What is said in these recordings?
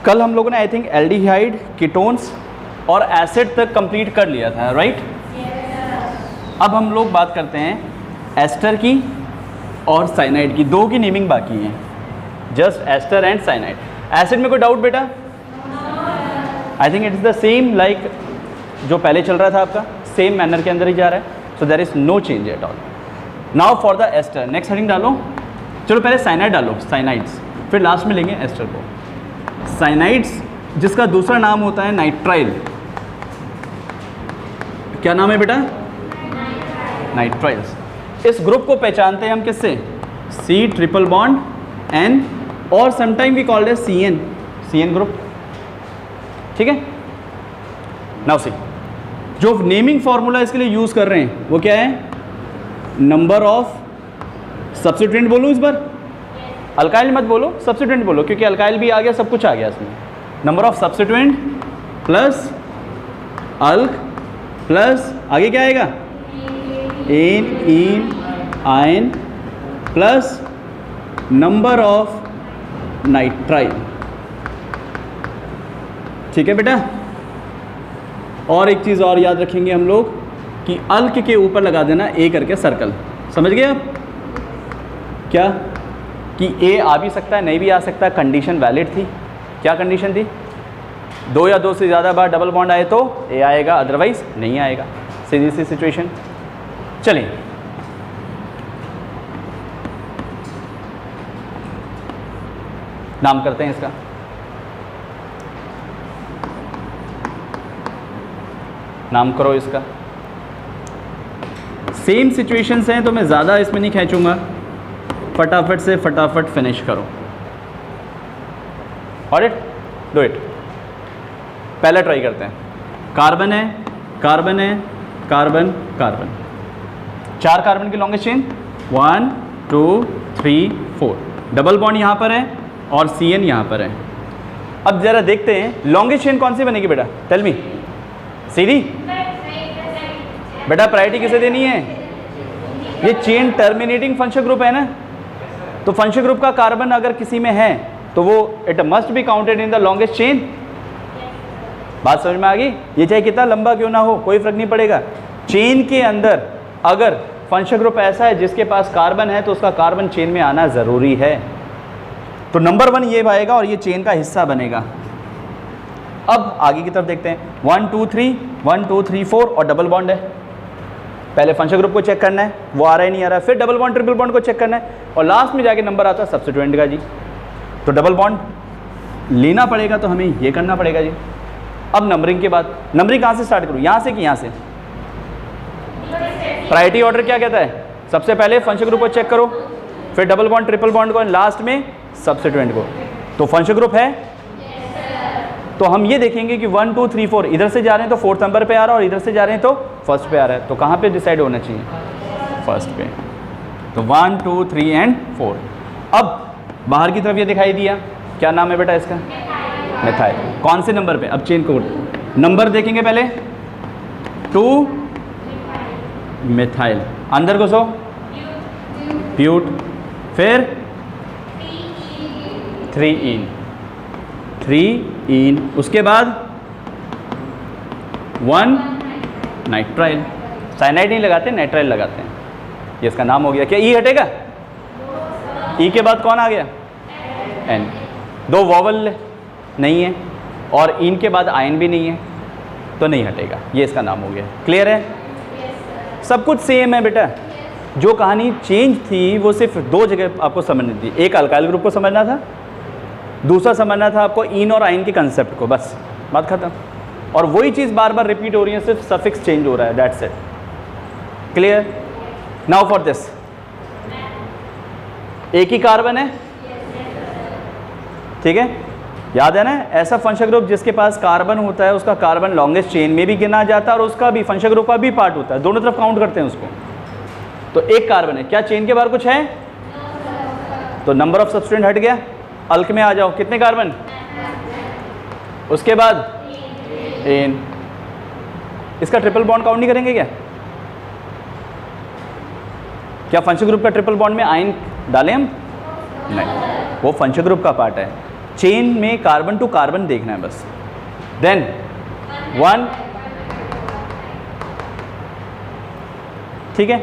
कल हम लोगों ने आई थिंक एल्डिहाइड, कीटोन्स और एसिड तक कंप्लीट कर लिया था, राइट? अब हम लोग बात करते हैं एस्टर की और साइनाइड की। दो की नेमिंग बाकी है, just ester and cyanide. Acid में कोई डाउट बेटा? I think it is the same like जो पहले चल रहा था आपका, सेम मैनर के अंदर ही जा रहा है, so there is no change at all. Now for the ester, next heading डालो। चलो पहले साइनाइड डालो, साइनाइड्स, फिर लास्ट में लेंगे एस्टर को। साइनाइड्स जिसका दूसरा नाम होता है नाइट्राइल। क्या नाम है बेटा? नाइट्राइल्स। इस ग्रुप को पहचानते हैं हम किससे? सी ट्रिपल बॉन्ड एन, और sometime we called as C N, C N group. ठीक है, नाउ सी, जो नेमिंग फॉर्मूला इसके लिए यूज कर रहे हैं वो क्या है? नंबर ऑफ सब्स्टिट्यूएंट बोलूँ इस बार? अल्काइल मत बोलो, सब्स्टिट्यूएंट बोलो, क्योंकि अल्काइल भी आ गया, सब कुछ आ गया इसमें। Number of substituent plus alk plus आगे क्या आएगा? एन, इन, yne plus number of nitrile. ठीक है बेटा? और एक चीज़ और याद रखेंगे हम लोग कि अल्क के ऊपर लगा देना ए करके सर्कल। समझ गए आप? क्या कि ए आ भी सकता है, नहीं भी आ सकता, कंडीशन वैलिड थी। क्या कंडीशन थी? 2 या 2 से ज़्यादा बार डबल बॉन्ड आए तो ए आएगा, अदरवाइज नहीं आएगा। सीधी सी सिचुएशन। चलिए, नाम करते हैं इसका। नाम करो इसका। सेम सिचुएशंस हैं तो मैं ज़्यादा इसमें नहीं खींचूंगा, फटाफट से फटाफट फिनिश करो। Alright, do it. पहला ट्राई करते हैं। कार्बन है, कार्बन है, कार्बन, कार्बन, 4 कार्बन की लॉन्गेस्ट चेन, 1 2 3 4, डबल बॉन्ड यहाँ पर है और सी एन यहाँ पर है। अब जरा देखते हैं लॉन्गेस्ट चेन कौन सी बनेगी बेटा? Tell me. सीधी? बेटा प्रायोरिटी किसे देनी है? ये चेन टर्मिनेटिंग फंक्शन ग्रुप है ना, तो फंक्शन ग्रुप का कार्बन अगर किसी में है तो वो it must be counted in the longest chain. बात समझ में आ गई? ये चाहे कितना लंबा क्यों ना हो, कोई फर्क नहीं पड़ेगा। चेन के अंदर अगर फंक्शन ग्रुप ऐसा है जिसके पास कार्बन है तो उसका कार्बन चेन में आना ज़रूरी है। तो नंबर 1 ये आएगा और ये चेन का हिस्सा बनेगा। अब आगे की तरफ देखते हैं। 1 2 3, 1 2 3 4 और डबल बॉन्ड है। पहले फंक्शन ग्रुप को चेक करना है, वो आ रहा है नहीं आ रहा है, फिर डबल बॉन्ड ट्रिपल बॉन्ड को चेक करना है, और लास्ट में जाके नंबर आता है सब्स्टिट्यूएंट का जी। तो डबल बॉन्ड लेना पड़ेगा तो हमें ये करना पड़ेगा जी। अब नंबरिंग के बाद, नंबरिंग कहाँ से स्टार्ट करूँ? यहाँ से कि यहाँ से? प्रायोरिटी ऑर्डर क्या कहता है? सबसे पहले फंक्शन ग्रुप को चेक करो, फिर डबल बॉन्ड ट्रिपल बॉन्ड को, लास्ट में सब्स्टिट्यूएंट को। तो फंक्शन ग्रुप है तो हम ये देखेंगे कि 1 2 3 4 इधर से जा रहे हैं तो 4th नंबर पे आ रहा है और इधर से जा रहे हैं तो फर्स्ट पे आ रहा है। तो कहाँ पे डिसाइड होना चाहिए? फर्स्ट पे। तो 1 2 3 एंड 4। अब बाहर की तरफ ये दिखाई दिया, क्या नाम है बेटा इसका? मिथाइल। कौन से नंबर पे? अब चेन कोड नंबर देखेंगे पहले। 2 मिथाइल, अंदर घुसो, ब्यूट, फिर 3 इन, 3 इन, उसके बाद 1 नाइट्राइल। साइनाइड नहीं लगाते, नाइट्राइल लगाते हैं। ये इसका नाम हो गया। क्या ई हटेगा? ई के बाद कौन आ गया? एन। 2 वॉवल नहीं है और इन के बाद आयन भी नहीं है तो नहीं हटेगा। ये इसका नाम हो गया। क्लियर है? सब कुछ सेम है बेटा। जो कहानी चेंज थी वो सिर्फ 2 जगह आपको समझनी थी। एक अल्काइल ग्रुप को समझना था, दूसरा समझना था आपको इन और आयन के कंसेप्ट को। बस बात खत्म। और वही चीज़ बार बार रिपीट हो रही है, सिर्फ सफिक्स चेंज हो रहा है, that's it. Clear? Now for this, एक ही कार्बन है, ठीक है? याद है ना, ऐसा फंक्शन ग्रुप जिसके पास कार्बन होता है उसका कार्बन लॉन्गेस्ट चेन में भी गिना जाता है और उसका भी फंक्शन ग्रुप का भी पार्ट होता है, दोनों तरफ काउंट करते हैं उसको। तो एक कार्बन है, क्या चेन के बाहर कुछ है? तो नंबर ऑफ सब्स्टिट्यूएंट हट गया। अल्क में आ जाओ, कितने कार्बन? उसके बाद एन। इसका ट्रिपल बॉन्ड काउंट नहीं करेंगे क्या? क्या फंक्शन ग्रुप का ट्रिपल बॉन्ड में आयन डालें हम? नहीं, वो फंक्शन ग्रुप का पार्ट है। चेन में कार्बन टू कार्बन देखना है बस। देन 1, ठीक है,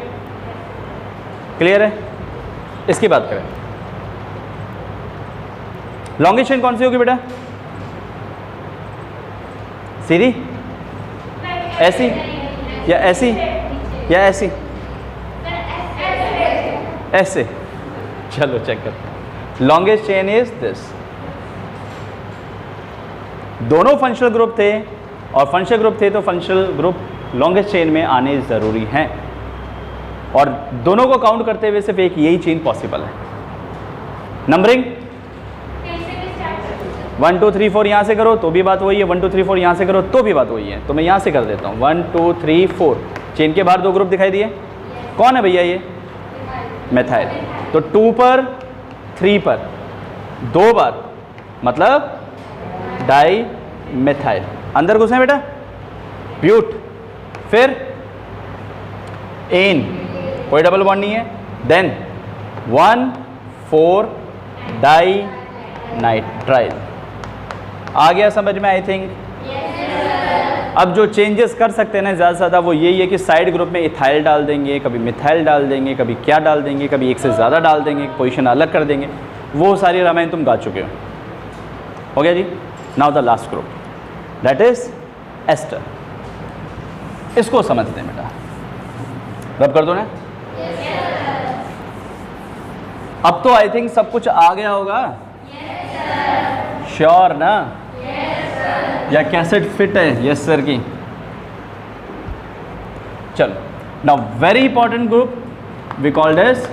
क्लियर है। इसकी बात करें, लॉन्गेस्ट चेन कौन सी होगी बेटा? सीधी, ऐसी या ऐसी या ऐसी? ऐसे। चलो चेक करते हैं। Longest chain is this. दोनों फंक्शनल ग्रुप थे और फंक्शनल ग्रुप थे तो फंक्शनल ग्रुप लॉन्गेस्ट चेन में आने ज़रूरी हैं, और दोनों को काउंट करते हुए सिर्फ एक यही चेन पॉसिबल है। नंबरिंग 1 2 3 4 यहाँ से करो तो भी बात वही है, 1 2 3 4 यहाँ से करो तो भी बात वही है, तो मैं यहाँ से कर देता हूँ 1 2 3 4। चेन के बाहर 2 ग्रुप दिखाई दिए, कौन है भैया ये? मेथाइल। तो 2 पर 3 पर 2 बार मतलब डाई मेथाइल। अंदर घुसे बेटा, ब्यूट, फिर एन, कोई डबल बॉन्ड नहीं है। Then 1 4 die nitrile. आ गया समझ में आई थिंक? अब जो चेंजेस कर सकते हैं ना ज़्यादा से ज़्यादा वो यही है कि साइड ग्रुप में इथाइल डाल देंगे, कभी मिथाइल डाल देंगे, कभी क्या डाल देंगे, कभी एक से ज़्यादा डाल देंगे, पोजीशन अलग कर देंगे। वो सारी रामायण तुम गा चुके हो गया जी। Now the last group that is ester. इसको समझते हैं बेटा, रब कर दो ना। अब तो आई थिंक सब कुछ आ गया होगा, श्योर ना? या कैसेट फिट है? यस सर की। चलो, now very important group we called as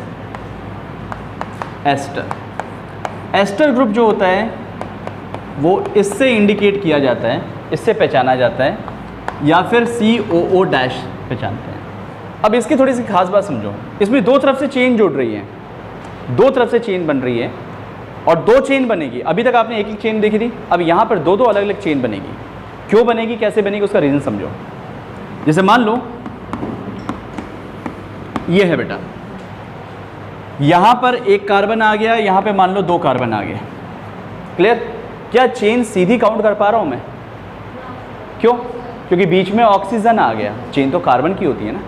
ester. Ester group जो होता है वो इससे इंडिकेट किया जाता है, इससे पहचाना जाता है, या फिर COO डैश पहचानते हैं। अब इसकी थोड़ी सी खास बात समझो, इसमें 2 तरफ से चेन जुड़ रही है, 2 तरफ से चेन बन रही है और 2 चेन बनेगी। अभी तक आपने एक चेन देखी थी, अब यहाँ पर 2 अलग अलग चेन बनेगी। क्यों बनेगी, कैसे बनेगी, उसका रीज़न समझो। जैसे मान लो ये है बेटा, यहाँ पर एक कार्बन आ गया, यहाँ पे मान लो 2 कार्बन आ गए। क्लियर? क्या चेन सीधी काउंट कर पा रहा हूँ मैं? क्यों? क्योंकि बीच में ऑक्सीजन आ गया। चेन तो कार्बन की होती है ना,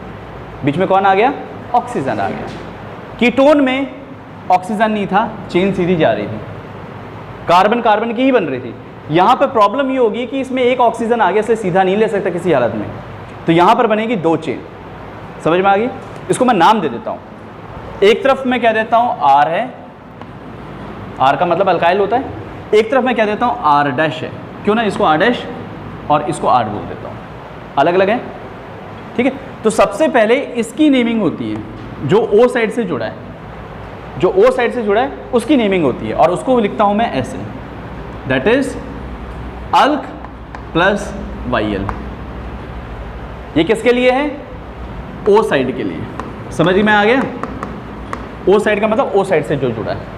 बीच में कौन आ गया? ऑक्सीजन आ गया। कीटोन में ऑक्सीजन नहीं था, चेन सीधी जा रही थी, कार्बन कार्बन की ही बन रही थी। यहाँ पर प्रॉब्लम ये होगी कि इसमें एक ऑक्सीजन आगे से सीधा नहीं ले सकता किसी हालत में, तो यहाँ पर बनेगी 2 चेन। समझ में आ गई? इसको मैं नाम दे देता हूँ। एक तरफ मैं कह देता हूँ R है, R का मतलब अल्काइल होता है। एक तरफ मैं कह देता हूँ R डैश है, क्यों ना इसको R डैश और इसको R बोल देता हूँ, अलग अलग है। ठीक है, तो सबसे पहले इसकी नेमिंग होती है, जो O साइड से जुड़ा है, जो O साइड से जुड़ा है उसकी नेमिंग होती है, और उसको लिखता हूँ मैं ऐसे, दैट इज अल्क प्लस YL। ये किसके लिए है? O साइड के लिए। समझ में आ गया? O साइड का मतलब O साइड से जो जुड़ा है।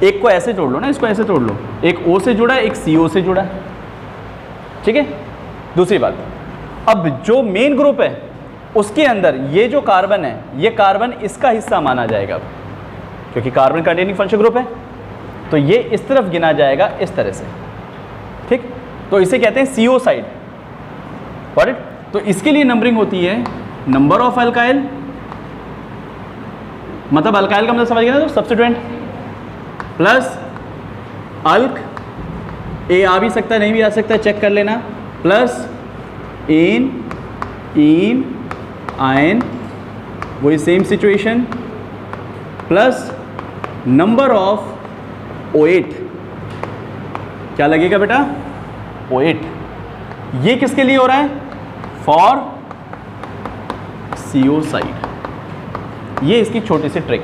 एक को ऐसे जोड़ लो ना, इसको ऐसे तोड़ लो, एक O से जुड़ा है, एक CO से जुड़ा है। ठीक है। दूसरी बात, अब जो मेन ग्रुप है उसके अंदर ये जो कार्बन है, ये कार्बन इसका हिस्सा माना जाएगा, क्योंकि कार्बन कंटेनिंग फंक्शनल ग्रुप है, तो ये इस तरफ गिना जाएगा इस तरह से। ठीक, तो इसे कहते हैं CO साइड। Got it? तो इसके लिए नंबरिंग होती है नंबर ऑफ अल्काइल, मतलब अल्काइल का मतलब समझ गए ना, तो सब्स्टिट्यूएंट प्लस अल्क, ए आ भी सकता है नहीं भी आ सकता है, चेक कर लेना, प्लस एन इन आयन, वही same situation, plus number of O8। क्या लगेगा बेटा? O8। ये किसके लिए हो रहा है? For CO side. ये इसकी छोटी सी ट्रिक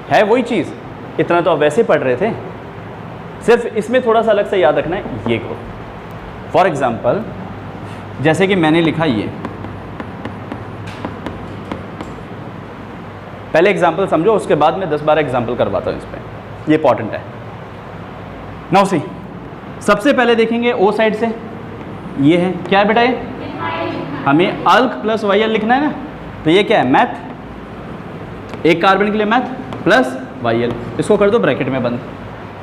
है वही चीज़, इतना तो आप वैसे पढ़ रहे थे, सिर्फ इसमें थोड़ा सा अलग से याद रखना है ये को। फॉर एग्जाम्पल, जैसे कि मैंने लिखा ये, पहले एग्जाम्पल समझो, उसके बाद मैं 10-12 एग्जाम्पल करवाता हूँ इस पर, ये इंपॉर्टेंट है। नाउ सी, सबसे पहले देखेंगे O साइड से, ये है क्या है बेटा? ये हमें अल्क प्लस YL लिखना है ना, तो ये क्या है? मैथ। एक कार्बन के लिए मैथ प्लस YL, इसको कर दो ब्रैकेट में बंद।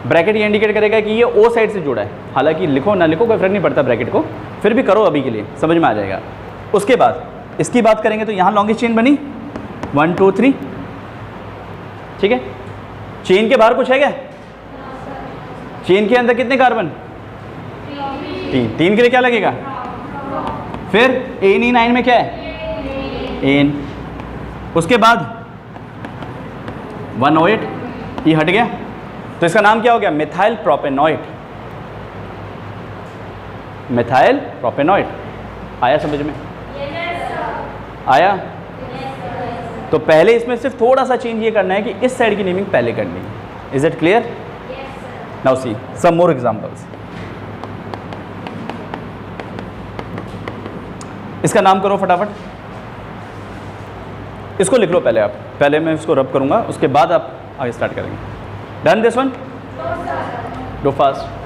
ब्रैकेट ये इंडिकेट करेगा कि ये ओ साइड से जुड़ा है, हालांकि लिखो ना लिखो कोई फर्क नहीं पड़ता ब्रैकेट को, फिर भी करो अभी के लिए, समझ में आ जाएगा। उसके बाद इसकी बात करेंगे तो यहाँ लॉन्गेस्ट चेन बनी 1 2 3, ठीक है। चेन के बाहर कुछ है क्या? चेन के अंदर कितने कार्बन? 3। 3 के लिए क्या लगेगा? फिर Ni9 में क्या है? एन। उसके बाद 1 OH, ये हट गया, तो इसका नाम क्या हो गया? Methyl propanoid. Methyl propanoid. आया समझ में? आया? तो पहले इसमें सिर्फ थोड़ा सा चेंज ये करना है कि इस साइड की नेमिंग पहले करनी है। Is it clear? Now see some more examples. इसका नाम करो फटाफट, इसको लिख लो पहले आप, पहले मैं इसको रब करूंगा, उसके बाद आप आगे स्टार्ट करेंगे। Done this one? Do fast.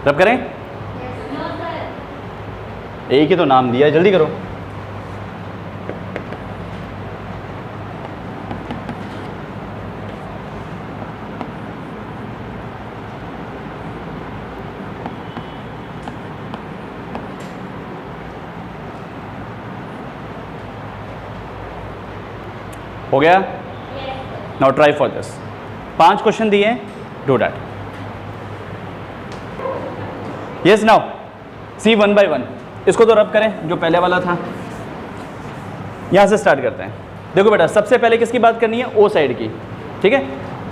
रब करें? एक ही तो नाम दिया है, जल्दी करो। हो गया? Now try for this. 5 question दिए हैं, do that. Yes now see 1 by 1। इसको तो रब करें जो पहले वाला था, यहाँ से स्टार्ट करते हैं। देखो बेटा, सबसे पहले किसकी बात करनी है? ओ साइड की, ठीक है।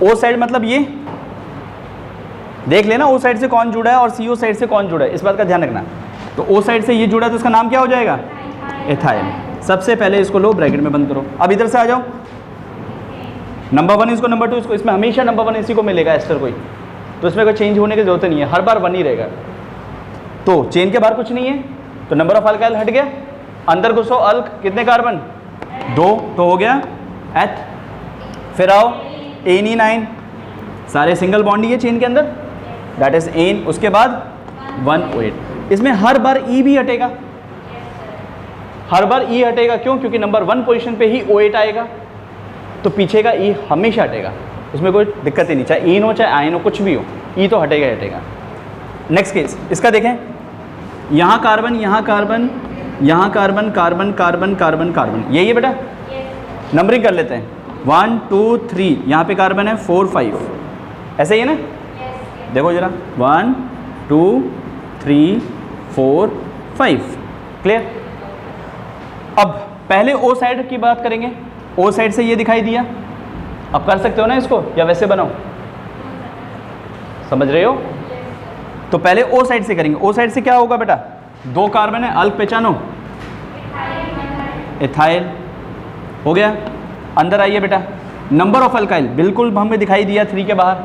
ओ साइड मतलब ये देख लेना ओ साइड से कौन जुड़ा है और सी ओ साइड से कौन जुड़ा है, इस बात का ध्यान रखना। तो ओ साइड से ये जुड़ा है तो इसका नाम क्या हो जाएगा? एथाइल। सबसे पहले इसको लो, ब्रैकेट में बंद करो। अब इधर से आ जाओ, नंबर 1 इसको, नंबर 2 इसको, इसमें हमेशा नंबर 1 इसी को मिलेगा एस्टर कोई, तो इसमें कोई चेंज होने की जरूरत नहीं है, हर बार 1 ही रहेगा। तो चेन के बाहर कुछ नहीं है, तो नंबर ऑफ अल्काइल हट गया, अंदर घुसो, अल्क कितने कार्बन? 2, तो हो गया एथ। फिर आओ Ni9, सारे सिंगल बॉन्ड ही है चेन के अंदर, दैट इज एन। उसके बाद 1 OH। इसमें हर बार ई भी हटेगा, हर बार ई हटेगा, क्यों? क्योंकि नंबर 1 पोजीशन पे ही OH आएगा, तो पीछे का ई हमेशा हटेगा, उसमें कोई दिक्कत ही नहीं, चाहे इन हो चाहे आयन हो, कुछ भी हो, ई तो हटेगा ही हटेगा। नेक्स्ट केस इसका देखें, यहाँ कार्बन, यहाँ कार्बन, यहाँ carbon, carbon carbon carbon carbon, यही है बेटा। नंबरिंग कर लेते हैं, 1 2 3, यहाँ पे कार्बन है 4 5, ऐसे ही है ना? देखो जरा, 1 2 3 4 5, क्लियर। अब पहले ओ साइड की बात करेंगे, ओ साइड से ये दिखाई दिया, अब कर सकते हो ना इसको, या वैसे बनाओ? समझ रहे हो? तो पहले ओ साइड से करेंगे। ओ साइड से क्या होगा बेटा? 2 कार्बन है, अल्क पहचानो, एथाइल। हो गया? अंदर आइए बेटा, नंबर ऑफ अल्काइल बिल्कुल हमें दिखाई दिया 3 के बाहर,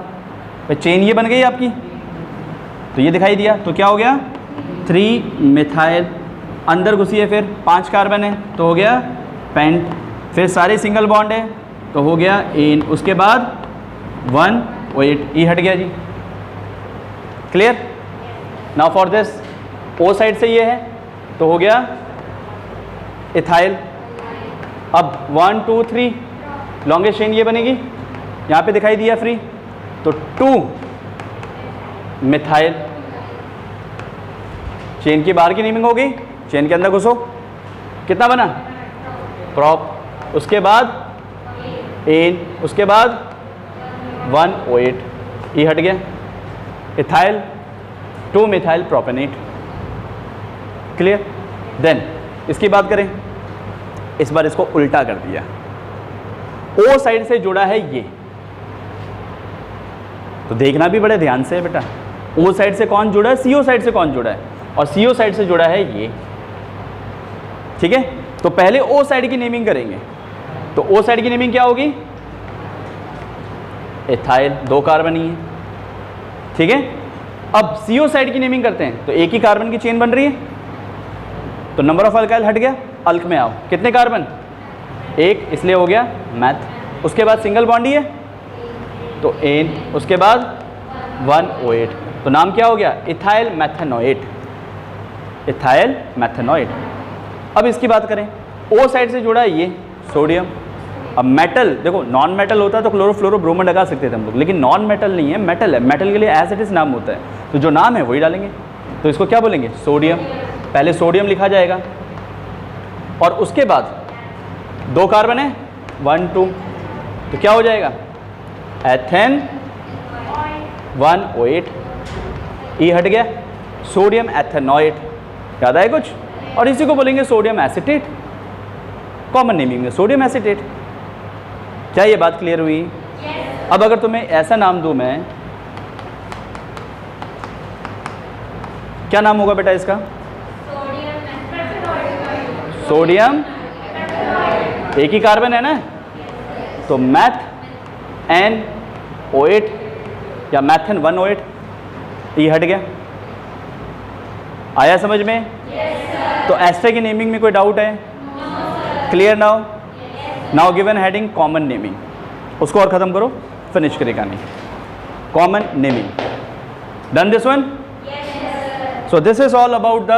तो चेन ये बन गई आपकी, तो ये दिखाई दिया, तो क्या हो गया? 3 मिथाइल। अंदर घुसिए, फिर 5 कार्बन है, तो हो गया पेंट। फिर सारे सिंगल बॉन्ड है, तो हो गया एन। उसके बाद 1 OH, ई हट गया जी, clear. Now for this, O side से ये है, तो हो गया इथाइल। अब 1 2 3 लॉन्गेस्ट चेन ये बनेगी, यहाँ पे दिखाई दिया फ्री, तो 2 मिथाइल। चेन की बाहर की नेमिंग होगी, चेन के अंदर घुसो, कितना बना? प्रॉप। उसके बाद एन, उसके बाद 1 OH, ई हट गया, इथाइल 2 मिथाइल प्रोपेनेट, क्लियर। देन इसकी बात करें, इस बार इसको उल्टा कर दिया, ओ साइड से जुड़ा है ये, तो देखना भी बड़े ध्यान से है बेटा, ओ साइड से कौन जुड़ा है, सीओ साइड से कौन जुड़ा है, और सीओ साइड से जुड़ा है ये, ठीक है। तो पहले ओ साइड की नेमिंग करेंगे, तो ओ साइड की नेमिंग क्या होगी? एथाइल, 2 कार्बन ही है, ठीक है। अब CO साइड की नेमिंग करते हैं तो एक ही कार्बन की चेन बन रही है, तो नंबर ऑफ अल्काइल हट गया, अल्क में आओ, कितने कार्बन, एक, इसलिए हो गया मैथ। उसके बाद सिंगल बॉन्ड ही है तो एन, उसके बाद 1OH, तो नाम क्या हो गया, इथाइल मैथेनोएट, इथाइल मैथेनोएट। अब इसकी बात करें, O साइड से जुड़ा है ये सोडियम। अब मेटल देखो, नॉन मेटल होता है तो क्लोरोफ्लोरोब्रोमो लगा सकते थे हम लोग, लेकिन नॉन मेटल नहीं है, मेटल है, मेटल के लिए एज इट इज नाम होता है, तो जो नाम है वही डालेंगे। तो इसको क्या बोलेंगे, सोडियम, पहले सोडियम लिखा जाएगा और उसके बाद 2 कार्बन है 1 2, तो क्या हो जाएगा, एथेन 1OH, ई हट गया, सोडियम एथेनोएट, याद आए कुछ, और इसी को बोलेंगे सोडियम एसीटेट, कॉमन नेमिंग में सोडियम एसीटेट। क्या ये बात क्लियर हुई? अब अगर तुम्हें ऐसा नाम दूं मैं, क्या नाम होगा बेटा इसका, सोडियम, एक ही कार्बन है ना, तो मैथ एन OH या मैथन 1OH, ई हट गया, आया समझ में? तो एस्टर की नेमिंग में कोई डाउट है? Clear now? Now given heading common naming, उसको और ख़त्म करो, फिनिश करें कहानी। Common naming, done this one? So this is all about the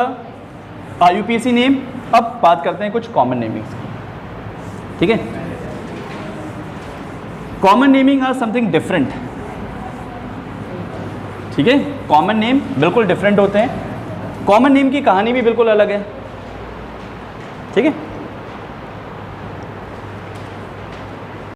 IUPAC name. अब बात करते हैं कुछ कॉमन नेमिंग्स की, ठीक है? Common naming are something different, ठीक है? कॉमन नेम बिल्कुल डिफरेंट होते हैं, कॉमन नेम की कहानी भी बिल्कुल अलग है, ठीक है?